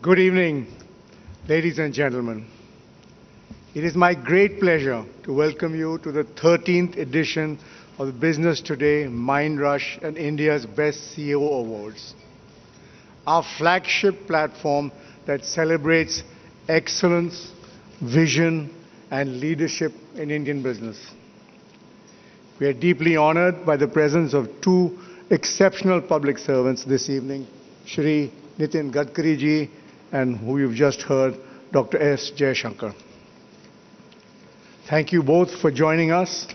Good evening, ladies and gentlemen. It is my great pleasure to welcome you to the 13th edition of the Business Today MindRush and India's Best CEO Awards, our flagship platform that celebrates excellence, vision, and leadership in Indian business. We are deeply honored by the presence of two exceptional public servants this evening, Shri Nitin Gadkari ji and who you've just heard, Dr. S. Jaishankar. Thank you both for joining us.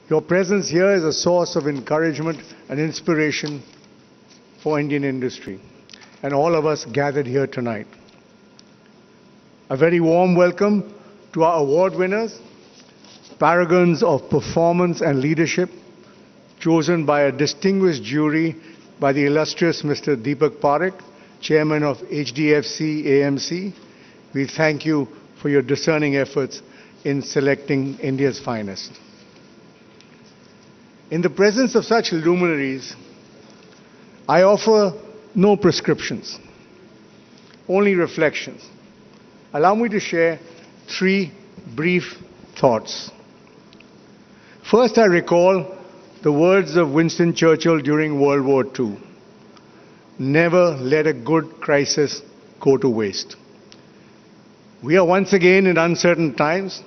Your presence here is a source of encouragement and inspiration for Indian industry and all of us gathered here tonight. A very warm welcome to our award winners, paragons of performance and leadership, chosen by a distinguished jury by the illustrious Mr. Deepak Parekh, Chairman of HDFC AMC. We thank you for your discerning efforts in selecting India's finest. In the presence of such luminaries, I offer no prescriptions, only reflections. Allow me to share three brief thoughts. First, I recall the words of Winston Churchill during World War II. Never let a good crisis go to waste. We are once again in uncertain times.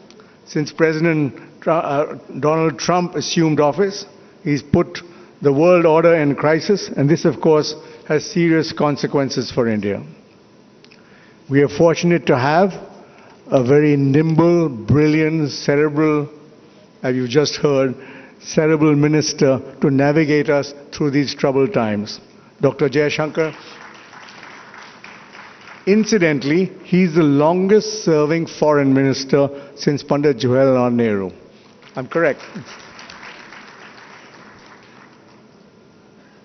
Since President Donald Trump assumed office, he's put the world order in crisis, and this, of course, has serious consequences for India. We are fortunate to have a very nimble, brilliant, cerebral, as you just heard, cerebral minister to navigate us through these troubled times. Dr. Jaishankar. Incidentally, he's the longest serving foreign minister since Pandit Jawaharlal Nehru. I'm correct.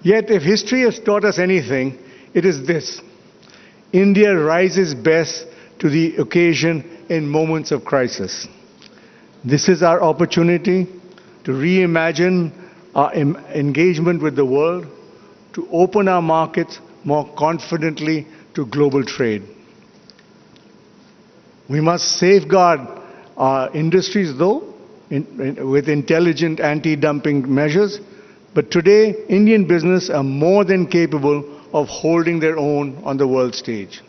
Yet, if history has taught us anything, it is this: India rises best to the occasion in moments of crisis. This is our opportunity to reimagine our engagement with the world, to open our markets more confidently to global trade. We must safeguard our industries, though, with intelligent anti-dumping measures. But today, Indian business are more than capable of holding their own on the world stage.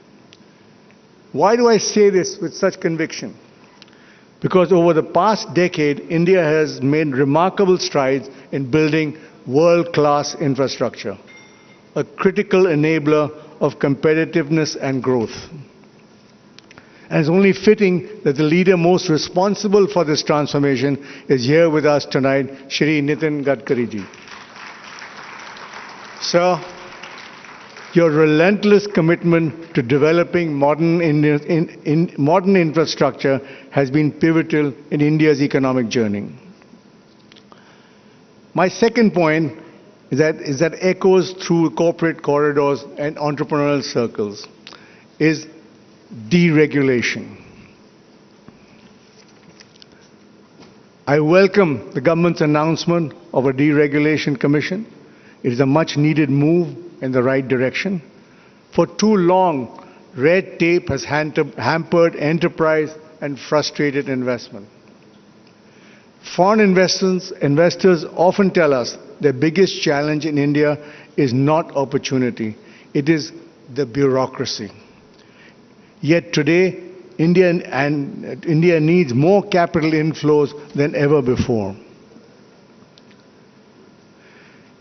Why do I say this with such conviction? Because over the past decade, India has made remarkable strides in building world-class infrastructure, a critical enabler of competitiveness and growth. And it's only fitting that the leader most responsible for this transformation is here with us tonight, Shri Nitin Gadkari ji. Sir, your relentless commitment to developing modern infrastructure has been pivotal in India's economic journey. My second point is that echoes through corporate corridors and entrepreneurial circles is deregulation. I welcome the government's announcement of a deregulation commission. It is a much needed move in the right direction. For too long, red tape has hampered enterprise and frustrated investment. Foreign investors often tell us the biggest challenge in India is not opportunity, it is the bureaucracy. Yet today, India needs more capital inflows than ever before.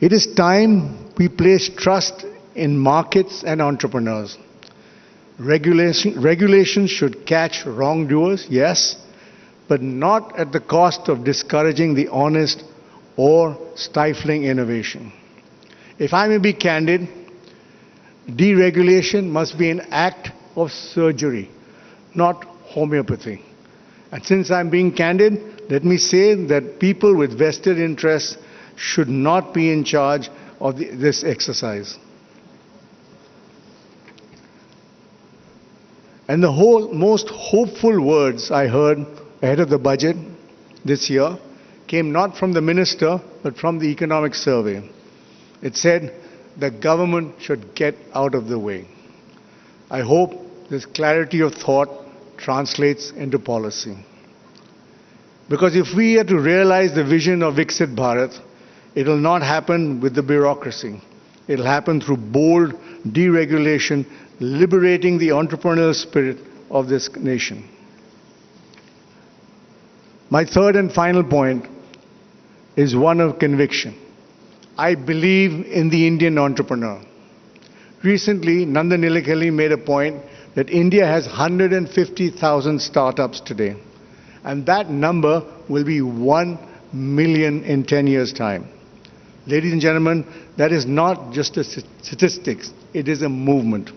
It is time we place trust in markets and entrepreneurs. Regulations should catch wrongdoers, yes, but not at the cost of discouraging the honest or stifling innovation. If I may be candid, deregulation must be an act of surgery, not homeopathy. And since I'm being candid, let me say that people with vested interests should not be in charge of this exercise. And the most hopeful words I heard ahead of the budget this year came not from the minister, but from the economic survey. It said the government should get out of the way. I hope this clarity of thought translates into policy. Because if we are to realize the vision of Viksit Bharat, it will not happen with the bureaucracy. It will happen through bold deregulation, liberating the entrepreneurial spirit of this nation. My third and final point is one of conviction. I believe in the Indian entrepreneur. Recently, Nandan Nilekani made a point that India has 150,000 startups today, and that number will be 1 million in 10 years' time. Ladies and gentlemen, that is not just a statistics, it is a movement.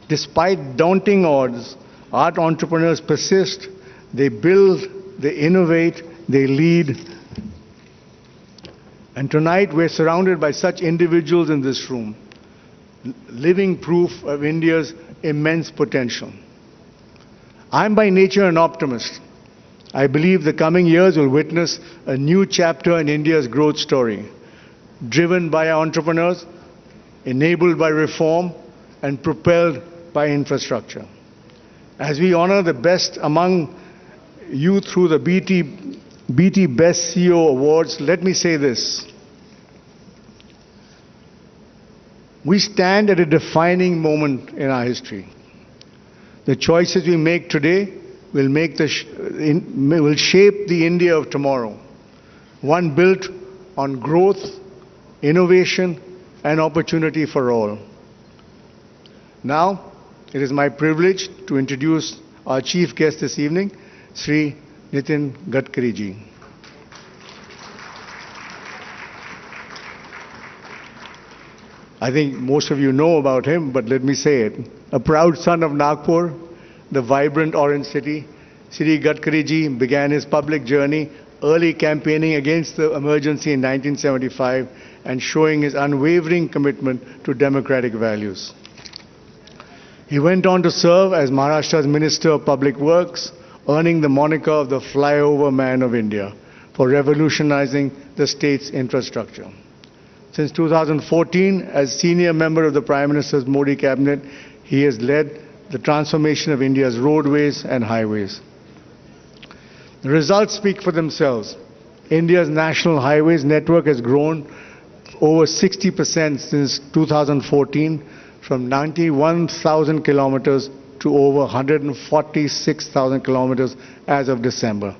Despite daunting odds, our entrepreneurs persist, they build, they innovate, they lead. And tonight we're surrounded by such individuals in this room, living proof of India's immense potential. I'm by nature an optimist. I believe the coming years will witness a new chapter in India's growth story, driven by our entrepreneurs, enabled by reform, and propelled by infrastructure. As we honor the best among you through the BT Best CEO Awards, let me say this. We stand at a defining moment in our history. The choices we make today will shape the India of tomorrow, one built on growth, innovation, and opportunity for all. Now, it is my privilege to introduce our chief guest this evening, Sri Nitin Gadkari ji. I think most of you know about him, but let me say it. A proud son of Nagpur, the vibrant orange city, Sri Gadkari ji began his public journey early campaigning against the emergency in 1975 and showing his unwavering commitment to democratic values. He went on to serve as Maharashtra's Minister of Public Works, earning the moniker of the Flyover Man of India for revolutionizing the state's infrastructure. Since 2014, as senior member of the Prime Minister's Modi cabinet, he has led the transformation of India's roadways and highways. The results speak for themselves. India's national highways network has grown over 60% since 2014, from 91,000 kilometers to over 146,000 kilometers as of December.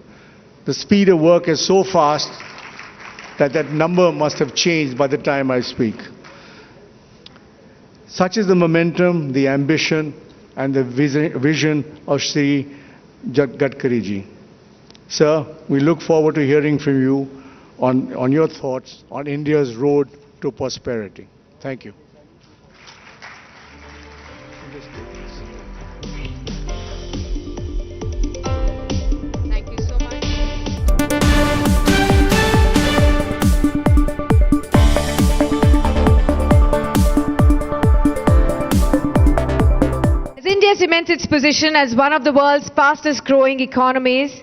The speed of work is so fast that number must have changed by the time I speak. Such is the momentum, the ambition, and the vision of Sri Gadkari ji. Sir, we look forward to hearing from you on your thoughts on India's road to prosperity. Thank you. Thank you so much. As India cements its position as one of the world's fastest growing economies,